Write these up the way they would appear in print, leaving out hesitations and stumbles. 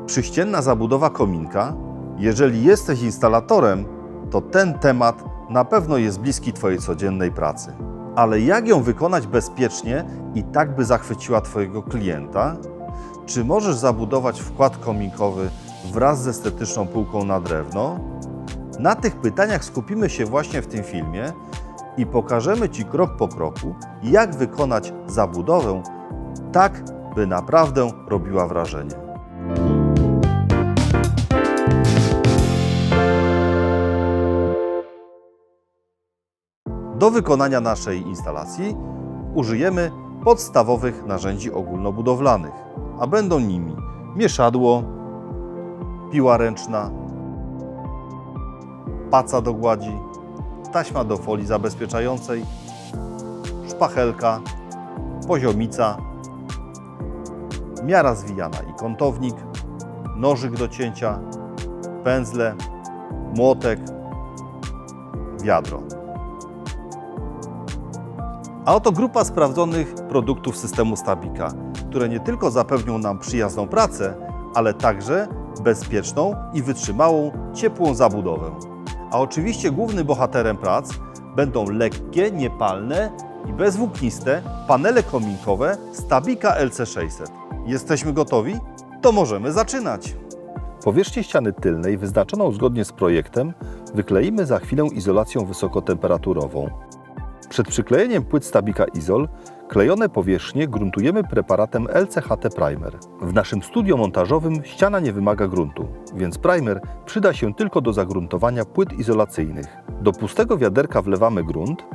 Przyścienna zabudowa kominka. Jeżeli jesteś instalatorem, to ten temat na pewno jest bliski Twojej codziennej pracy. Ale jak ją wykonać bezpiecznie i tak, by zachwyciła Twojego klienta? Czy możesz zabudować wkład kominkowy wraz z estetyczną półką na drewno? Na tych pytaniach skupimy się właśnie w tym filmie i pokażemy Ci krok po kroku, jak wykonać zabudowę tak, by naprawdę robiła wrażenie. Do wykonania naszej instalacji użyjemy podstawowych narzędzi ogólnobudowlanych, a będą nimi mieszadło, piła ręczna, paca do gładzi, taśma do folii zabezpieczającej, szpachelka, poziomica, miara zwijana i kątownik, nożyk do cięcia, pędzle, młotek, wiadro. A oto grupa sprawdzonych produktów systemu Stabika, które nie tylko zapewnią nam przyjazną pracę, ale także bezpieczną i wytrzymałą, ciepłą zabudowę. A oczywiście głównym bohaterem prac będą lekkie, niepalne i bezwłókniste panele kominkowe Stabika LC600. Jesteśmy gotowi? To możemy zaczynać! Powierzchnię ściany tylnej, wyznaczoną zgodnie z projektem, wykleimy za chwilę izolacją wysokotemperaturową. Przed przyklejeniem płyt Stabika Izol klejone powierzchnie gruntujemy preparatem LCHT Primer. W naszym studio montażowym ściana nie wymaga gruntu, więc primer przyda się tylko do zagruntowania płyt izolacyjnych. Do pustego wiaderka wlewamy grunt,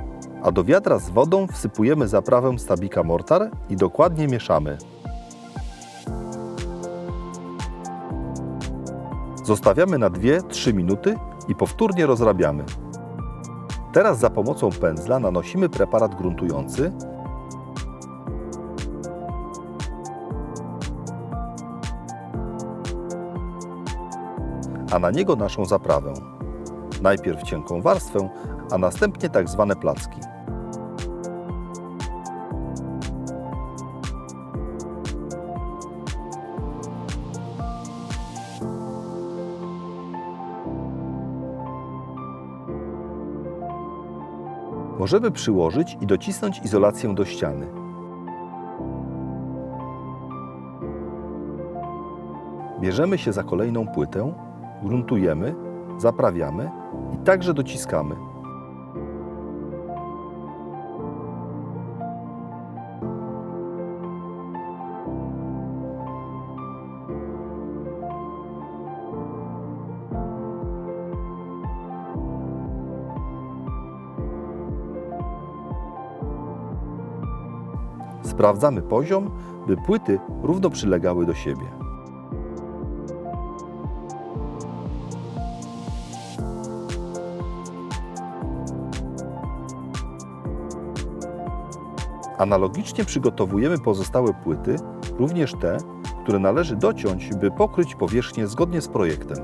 a do wiadra z wodą wsypujemy zaprawę Stabika Mortar i dokładnie mieszamy. Zostawiamy na 2-3 minuty i powtórnie rozrabiamy. Teraz za pomocą pędzla nanosimy preparat gruntujący, a na niego naszą zaprawę. Najpierw cienką warstwę, a następnie tak zwane placki. Możemy przyłożyć i docisnąć izolację do ściany. Bierzemy się za kolejną płytę, gruntujemy, zaprawiamy i także dociskamy. Sprawdzamy poziom, by płyty równo przylegały do siebie. Analogicznie przygotowujemy pozostałe płyty, również te, które należy dociąć, by pokryć powierzchnię zgodnie z projektem.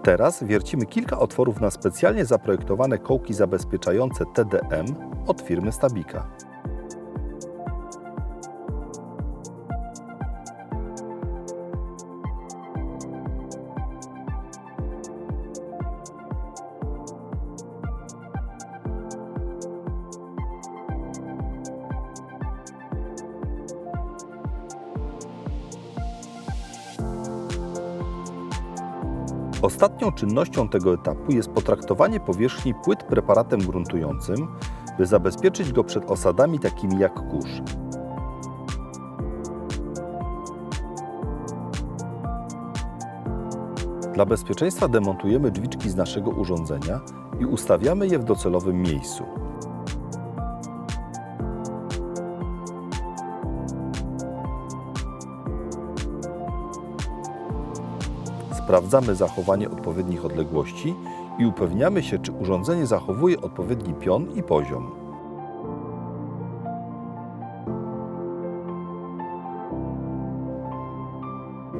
Teraz wiercimy kilka otworów na specjalnie zaprojektowane kołki zabezpieczające TDM od firmy Stabika. Ostatnią czynnością tego etapu jest potraktowanie powierzchni płyt preparatem gruntującym, by zabezpieczyć go przed osadami takimi jak kurz. Dla bezpieczeństwa demontujemy drzwiczki z naszego urządzenia i ustawiamy je w docelowym miejscu. Sprawdzamy zachowanie odpowiednich odległości i upewniamy się, czy urządzenie zachowuje odpowiedni pion i poziom.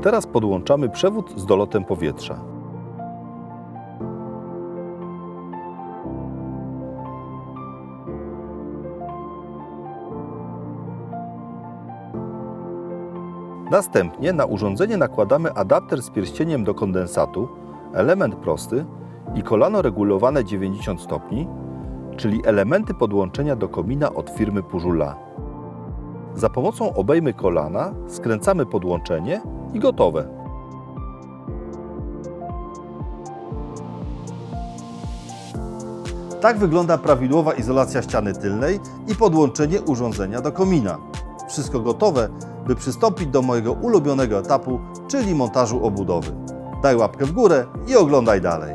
Teraz podłączamy przewód z dolotem powietrza. Następnie na urządzenie nakładamy adapter z pierścieniem do kondensatu, element prosty i kolano regulowane 90 stopni, czyli elementy podłączenia do komina od firmy Pujula. Za pomocą obejmy kolana skręcamy podłączenie i gotowe. Tak wygląda prawidłowa izolacja ściany tylnej i podłączenie urządzenia do komina. Wszystko gotowe, by przystąpić do mojego ulubionego etapu, czyli montażu obudowy. Daj łapkę w górę i oglądaj dalej.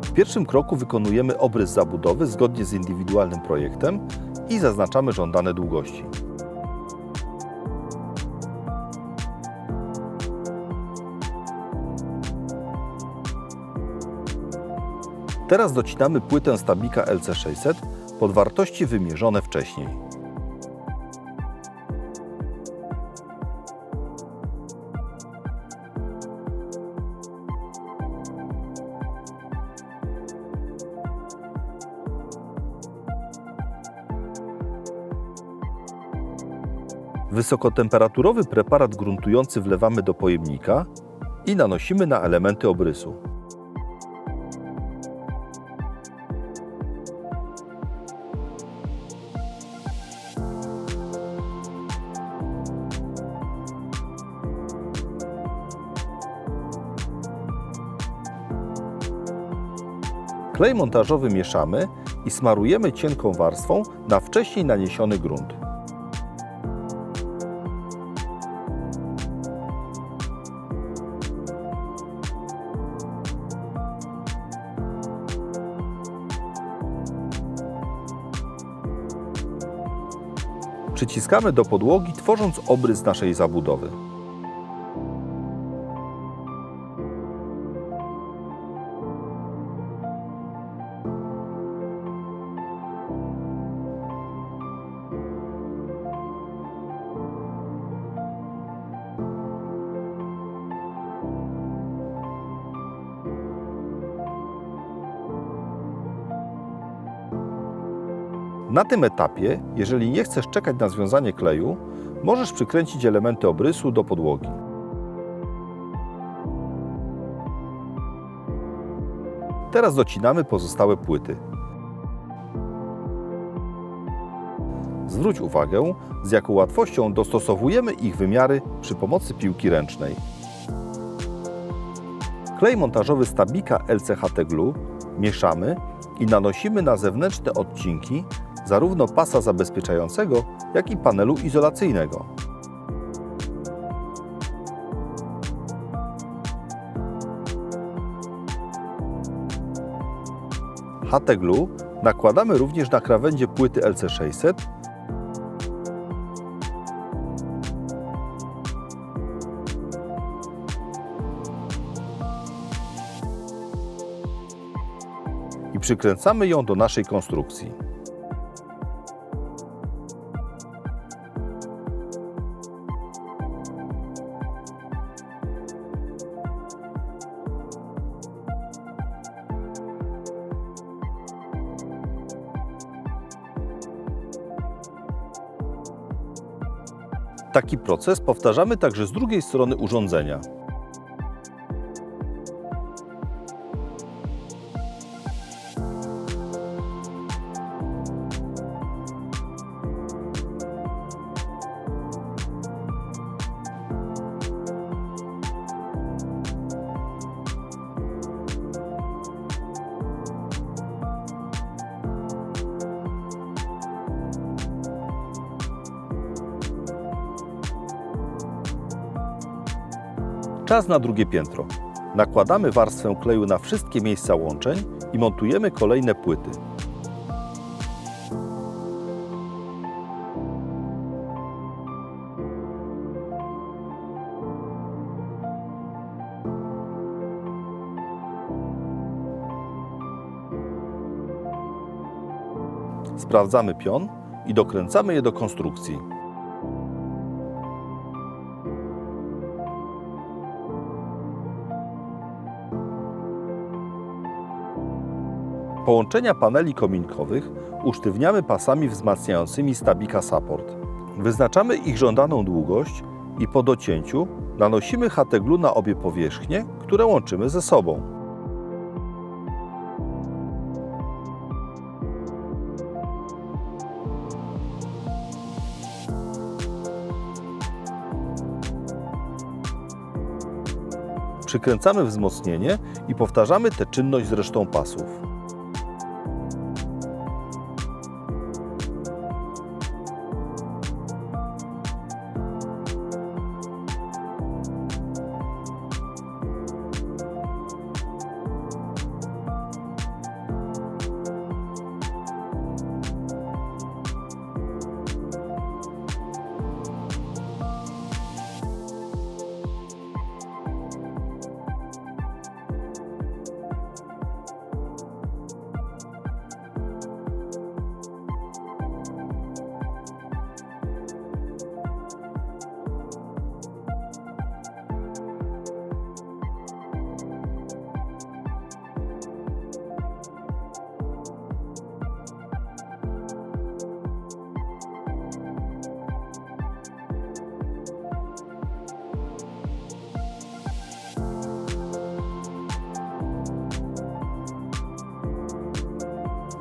W pierwszym kroku wykonujemy obrys zabudowy zgodnie z indywidualnym projektem i zaznaczamy żądane długości. Teraz docinamy płytę Stabika LC600 pod wartości wymierzone wcześniej. Wysokotemperaturowy preparat gruntujący wlewamy do pojemnika i nanosimy na elementy obrysu. Klej montażowy mieszamy i smarujemy cienką warstwą na wcześniej naniesiony grunt. Przyciskamy do podłogi, tworząc obrys naszej zabudowy. Na tym etapie, jeżeli nie chcesz czekać na związanie kleju, możesz przykręcić elementy obrysu do podłogi. Teraz docinamy pozostałe płyty. Zwróć uwagę, z jaką łatwością dostosowujemy ich wymiary przy pomocy piłki ręcznej. Klej montażowy Stabika LCHT Glue mieszamy i nanosimy na zewnętrzne odcinki zarówno pasa zabezpieczającego, jak i panelu izolacyjnego. HT Glue nakładamy również na krawędzie płyty LC600 i przykręcamy ją do naszej konstrukcji. Taki proces powtarzamy także z drugiej strony urządzenia. Czas na drugie piętro. Nakładamy warstwę kleju na wszystkie miejsca łączeń i montujemy kolejne płyty. Sprawdzamy pion i dokręcamy je do konstrukcji. Połączenia paneli kominkowych usztywniamy pasami wzmacniającymi Stabika Support. Wyznaczamy ich żądaną długość i po docięciu nanosimy HT-Glue na obie powierzchnie, które łączymy ze sobą. Przykręcamy wzmocnienie i powtarzamy tę czynność z resztą pasów.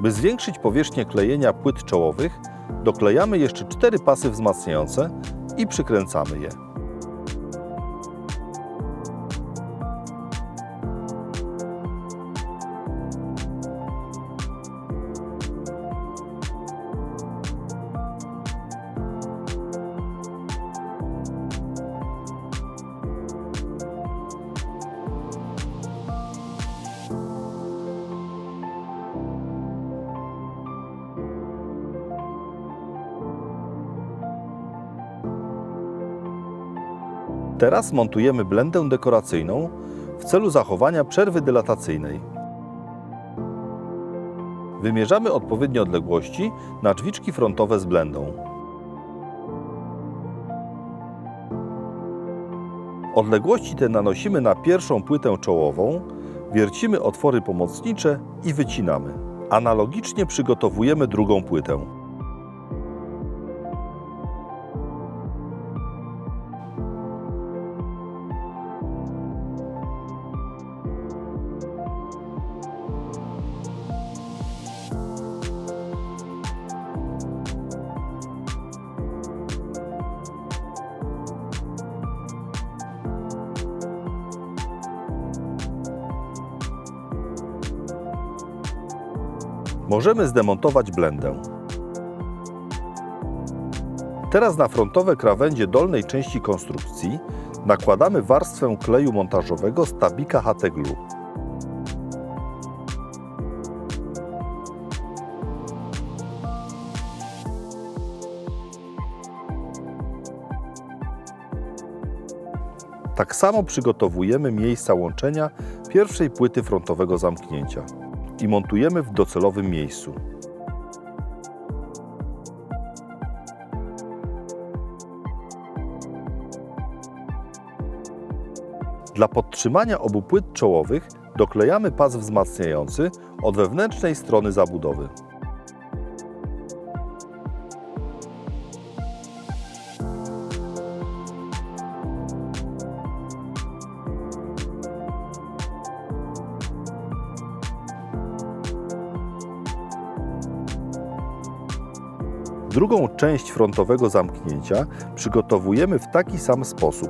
By zwiększyć powierzchnię klejenia płyt czołowych, doklejamy jeszcze 4 pasy wzmacniające i przykręcamy je. Teraz montujemy blendę dekoracyjną w celu zachowania przerwy dylatacyjnej. Wymierzamy odpowiednie odległości na drzwiczki frontowe z blendą. Odległości te nanosimy na pierwszą płytę czołową, wiercimy otwory pomocnicze i wycinamy. Analogicznie przygotowujemy drugą płytę. Możemy zdemontować blendę. Teraz na frontowe krawędzie dolnej części konstrukcji nakładamy warstwę kleju montażowego Stabika HT-Glue. Tak samo przygotowujemy miejsca łączenia pierwszej płyty frontowego zamknięcia i montujemy w docelowym miejscu. Dla podtrzymania obu płyt czołowych doklejamy pas wzmacniający od wewnętrznej strony zabudowy. Drugą część frontowego zamknięcia przygotowujemy w taki sam sposób.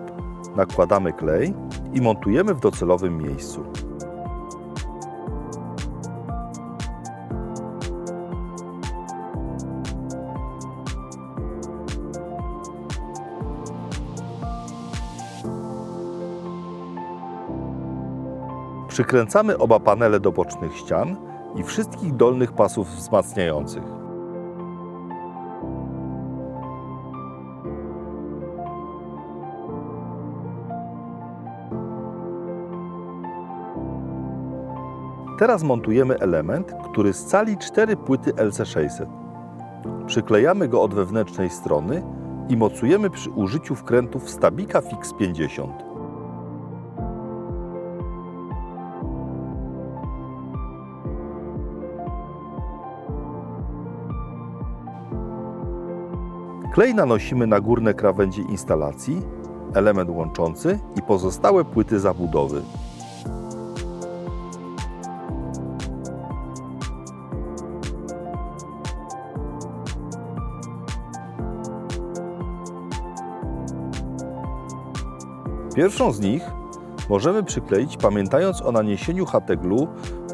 Nakładamy klej i montujemy w docelowym miejscu. Przykręcamy oba panele do bocznych ścian i wszystkich dolnych pasów wzmacniających. Teraz montujemy element, który scali 4 płyty LC600. Przyklejamy go od wewnętrznej strony i mocujemy przy użyciu wkrętów Stabika Fix 50. Klej nanosimy na górne krawędzie instalacji, element łączący i pozostałe płyty zabudowy. Pierwszą z nich możemy przykleić, pamiętając o naniesieniu HT-Glue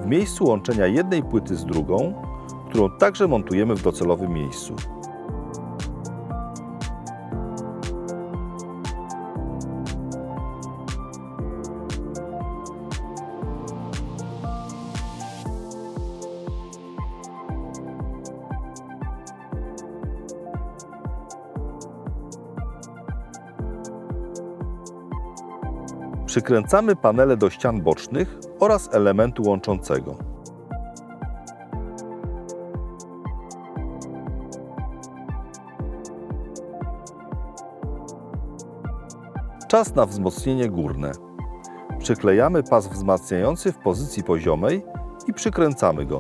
w miejscu łączenia jednej płyty z drugą, którą także montujemy w docelowym miejscu. Przykręcamy panele do ścian bocznych oraz elementu łączącego. Czas na wzmocnienie górne. Przyklejamy pas wzmacniający w pozycji poziomej i przykręcamy go.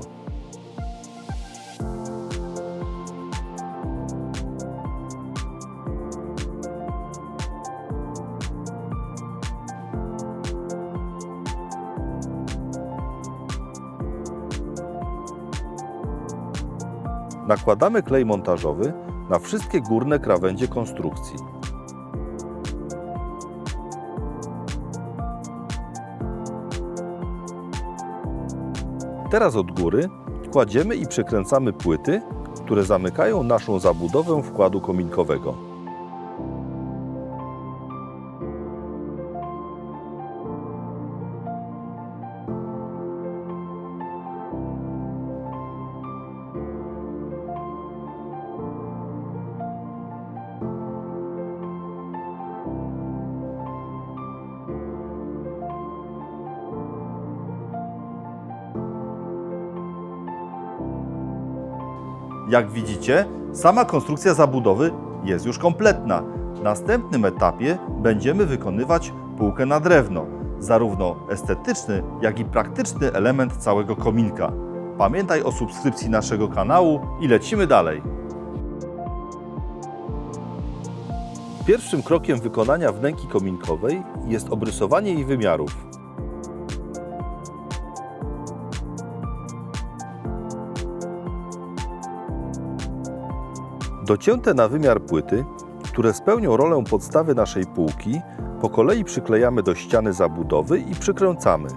Nakładamy klej montażowy na wszystkie górne krawędzie konstrukcji. Teraz od góry kładziemy i przykręcamy płyty, które zamykają naszą zabudowę wkładu kominkowego. Jak widzicie, sama konstrukcja zabudowy jest już kompletna. W następnym etapie będziemy wykonywać półkę na drewno, zarówno estetyczny, jak i praktyczny element całego kominka. Pamiętaj o subskrypcji naszego kanału i lecimy dalej. Pierwszym krokiem wykonania wnęki kominkowej jest obrysowanie jej wymiarów. Docięte na wymiar płyty, które spełnią rolę podstawy naszej półki, po kolei przyklejamy do ściany zabudowy i przykręcamy.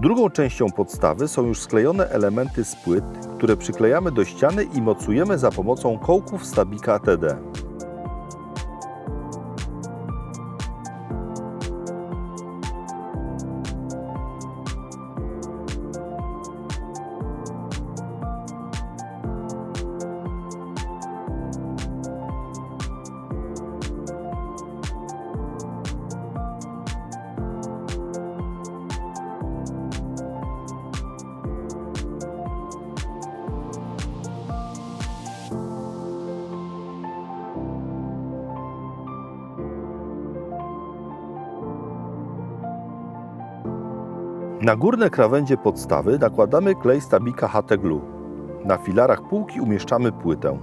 Drugą częścią podstawy są już sklejone elementy z płyt, które przyklejamy do ściany i mocujemy za pomocą kołków Stabika ATD. Na górne krawędzie podstawy nakładamy klej Stabika HT-Glue. Na filarach półki umieszczamy płytę.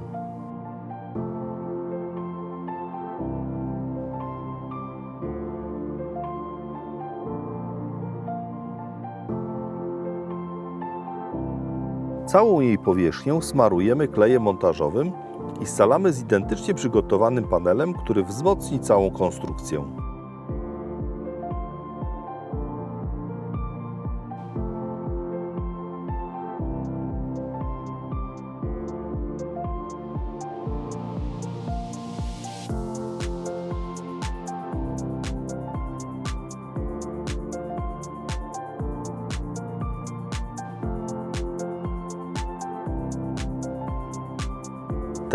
Całą jej powierzchnię smarujemy klejem montażowym i scalamy z identycznie przygotowanym panelem, który wzmocni całą konstrukcję.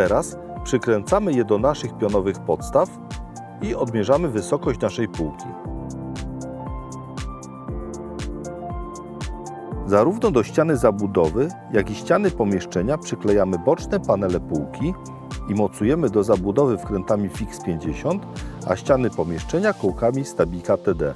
Teraz przykręcamy je do naszych pionowych podstaw i odmierzamy wysokość naszej półki. Zarówno do ściany zabudowy, jak i ściany pomieszczenia przyklejamy boczne panele półki i mocujemy do zabudowy wkrętami Fix 50, a ściany pomieszczenia kołkami Stabika TD.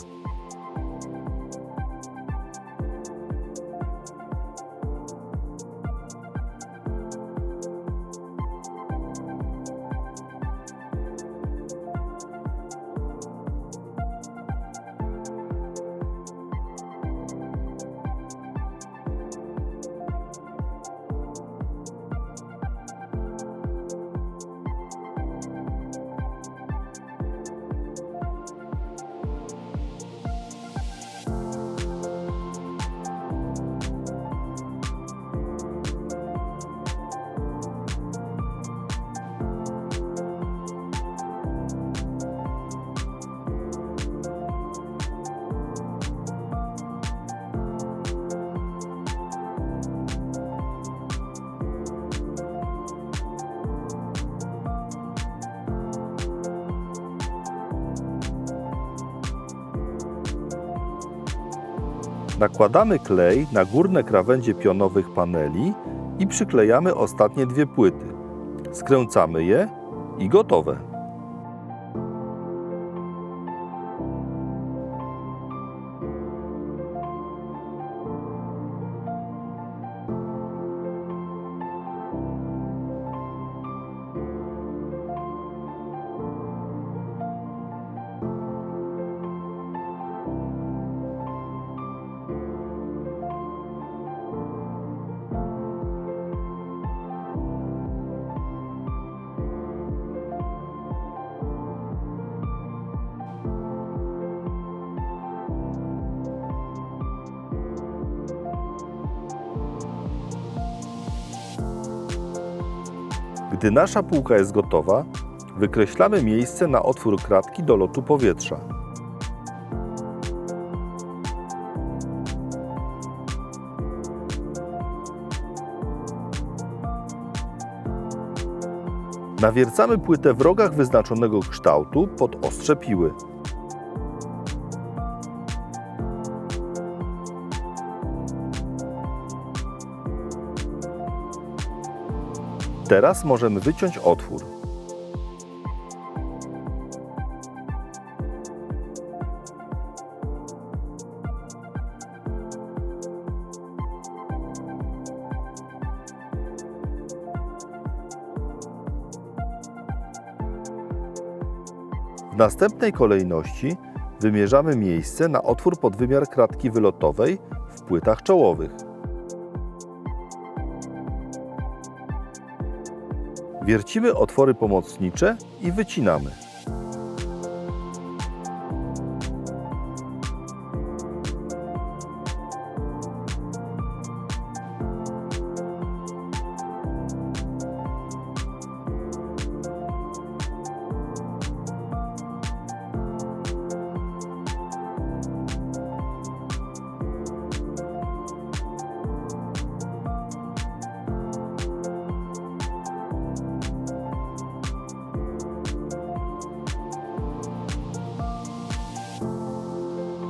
Nakładamy klej na górne krawędzie pionowych paneli i przyklejamy ostatnie dwie płyty. Skręcamy je i gotowe. Gdy nasza półka jest gotowa, wykreślamy miejsce na otwór kratki do lotu powietrza. Nawiercamy płytę w rogach wyznaczonego kształtu pod ostrze piły. Teraz możemy wyciąć otwór. W następnej kolejności wymierzamy miejsce na otwór pod wymiar kratki wylotowej w płytach czołowych. Wiercimy otwory pomocnicze i wycinamy.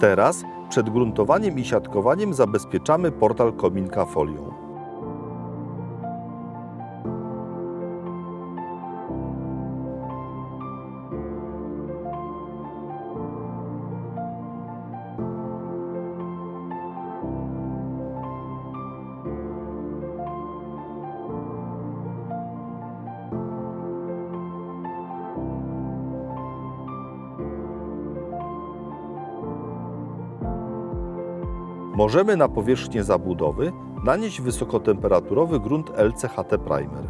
Teraz przed gruntowaniem i siatkowaniem zabezpieczamy portal kominka folią. Możemy na powierzchnię zabudowy nanieść wysokotemperaturowy grunt LCHT Primer.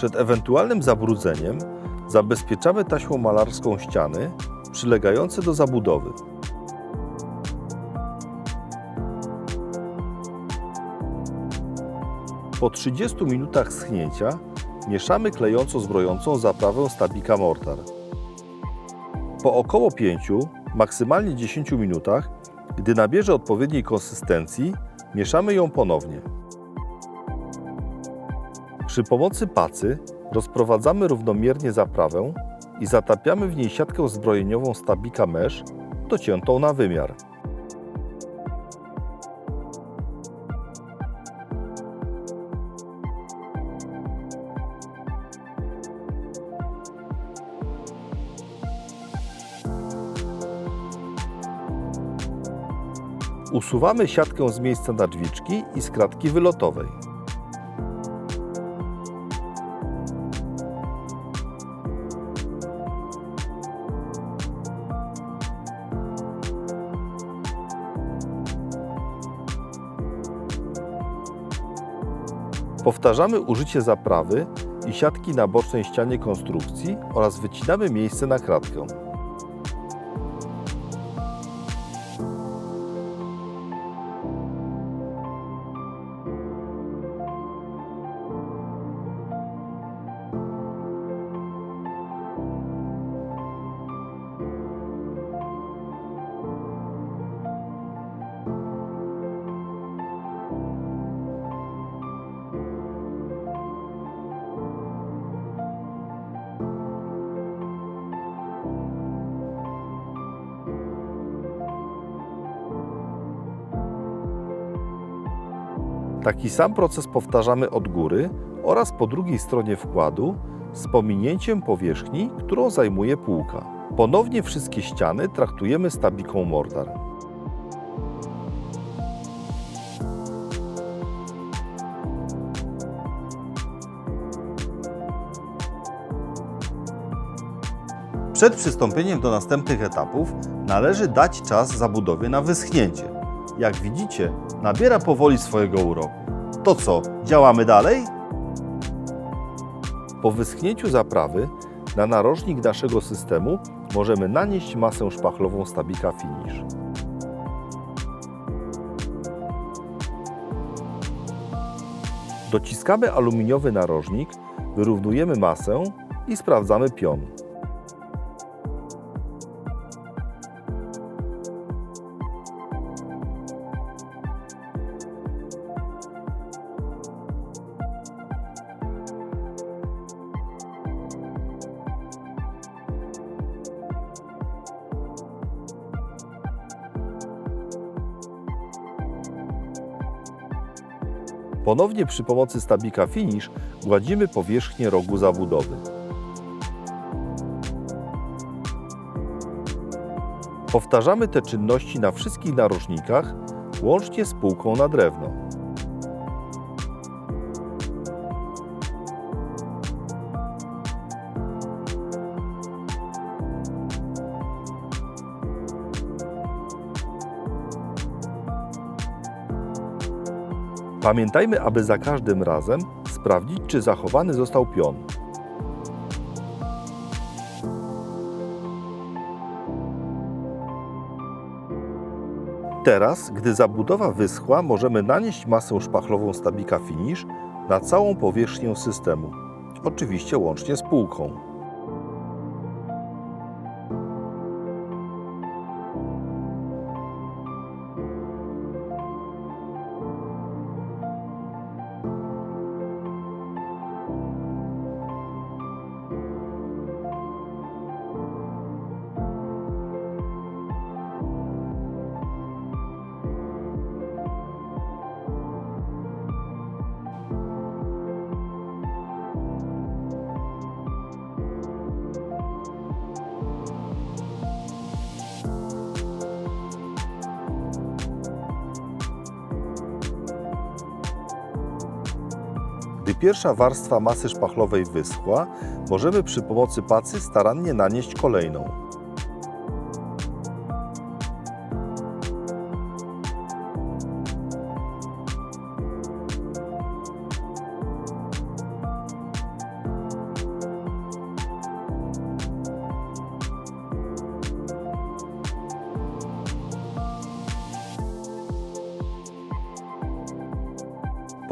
Przed ewentualnym zabrudzeniem zabezpieczamy taśmą malarską ściany przylegające do zabudowy. Po 30 minutach schnięcia mieszamy klejąco-zbrojącą zaprawę Stabika Mortar. Po około 5, maksymalnie 10 minutach, gdy nabierze odpowiedniej konsystencji, mieszamy ją ponownie. Przy pomocy pacy rozprowadzamy równomiernie zaprawę i zatapiamy w niej siatkę zbrojeniową Stabika Mesh dociętą na wymiar. Usuwamy siatkę z miejsca na drzwiczki i z kratki wylotowej. Powtarzamy użycie zaprawy i siatki na bocznej ścianie konstrukcji oraz wycinamy miejsce na kratkę. Taki sam proces powtarzamy od góry oraz po drugiej stronie wkładu z pominięciem powierzchni, którą zajmuje półka. Ponownie wszystkie ściany traktujemy Stabiką Mortar. Przed przystąpieniem do następnych etapów należy dać czas zabudowie na wyschnięcie. Jak widzicie, nabiera powoli swojego uroku. To co, działamy dalej? Po wyschnięciu zaprawy na narożnik naszego systemu możemy nanieść masę szpachlową Stabika Finish. Dociskamy aluminiowy narożnik, wyrównujemy masę i sprawdzamy pion. Ponownie przy pomocy Stabika Finish gładzimy powierzchnię rogu zabudowy. Powtarzamy te czynności na wszystkich narożnikach, łącznie z półką na drewno. Pamiętajmy, aby za każdym razem sprawdzić, czy zachowany został pion. Teraz, gdy zabudowa wyschła, możemy nanieść masę szpachlową Stabika Finish na całą powierzchnię systemu, oczywiście łącznie z półką. Gdy pierwsza warstwa masy szpachlowej wyschła, możemy przy pomocy pacy starannie nanieść kolejną.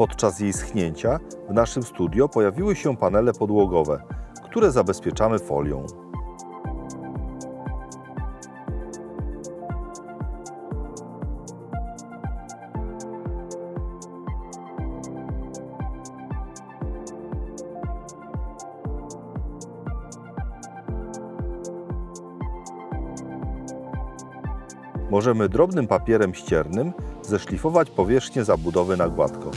Podczas jej schnięcia w naszym studio pojawiły się panele podłogowe, które zabezpieczamy folią. Możemy drobnym papierem ściernym zeszlifować powierzchnię zabudowy na gładko.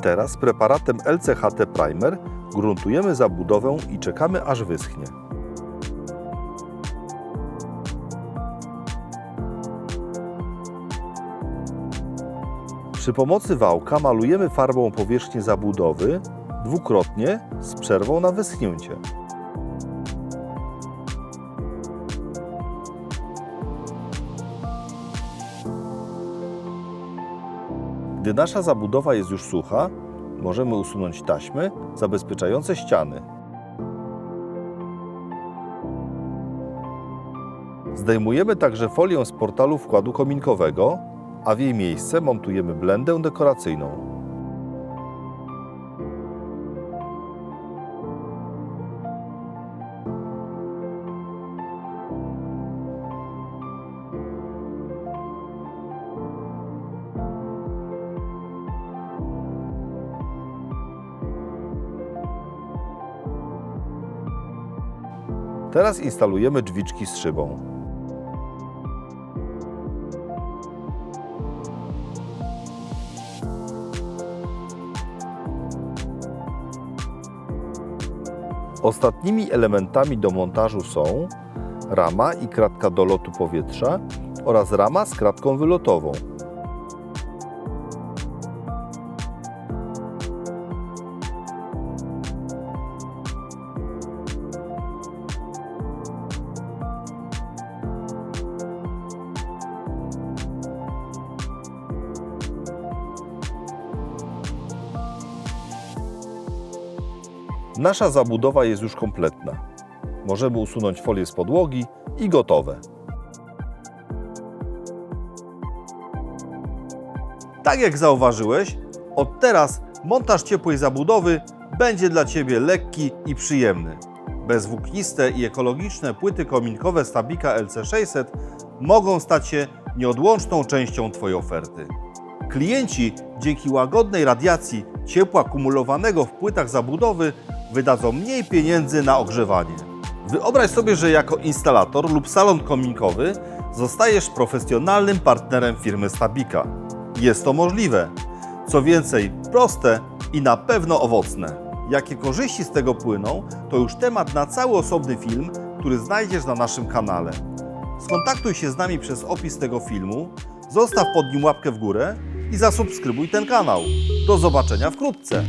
Teraz preparatem LCHT Primer gruntujemy zabudowę i czekamy, aż wyschnie. Przy pomocy wałka malujemy farbą powierzchnię zabudowy dwukrotnie z przerwą na wyschnięcie. Gdy nasza zabudowa jest już sucha, możemy usunąć taśmy zabezpieczające ściany. Zdejmujemy także folię z portalu wkładu kominkowego, a w jej miejsce montujemy blendę dekoracyjną. Teraz instalujemy drzwiczki z szybą. Ostatnimi elementami do montażu są rama i kratka do lotu powietrza oraz rama z kratką wylotową. Nasza zabudowa jest już kompletna. Możemy usunąć folię z podłogi i gotowe. Tak jak zauważyłeś, od teraz montaż ciepłej zabudowy będzie dla Ciebie lekki i przyjemny. Bezwłókniste i ekologiczne płyty kominkowe Stabika LC600 mogą stać się nieodłączną częścią Twojej oferty. Klienci dzięki łagodnej radiacji ciepła kumulowanego w płytach zabudowy wydadzą mniej pieniędzy na ogrzewanie. Wyobraź sobie, że jako instalator lub salon kominkowy zostajesz profesjonalnym partnerem firmy Stabika. Jest to możliwe. Co więcej, proste i na pewno owocne. Jakie korzyści z tego płyną, to już temat na cały osobny film, który znajdziesz na naszym kanale. Skontaktuj się z nami przez opis tego filmu, zostaw pod nim łapkę w górę i zasubskrybuj ten kanał. Do zobaczenia wkrótce.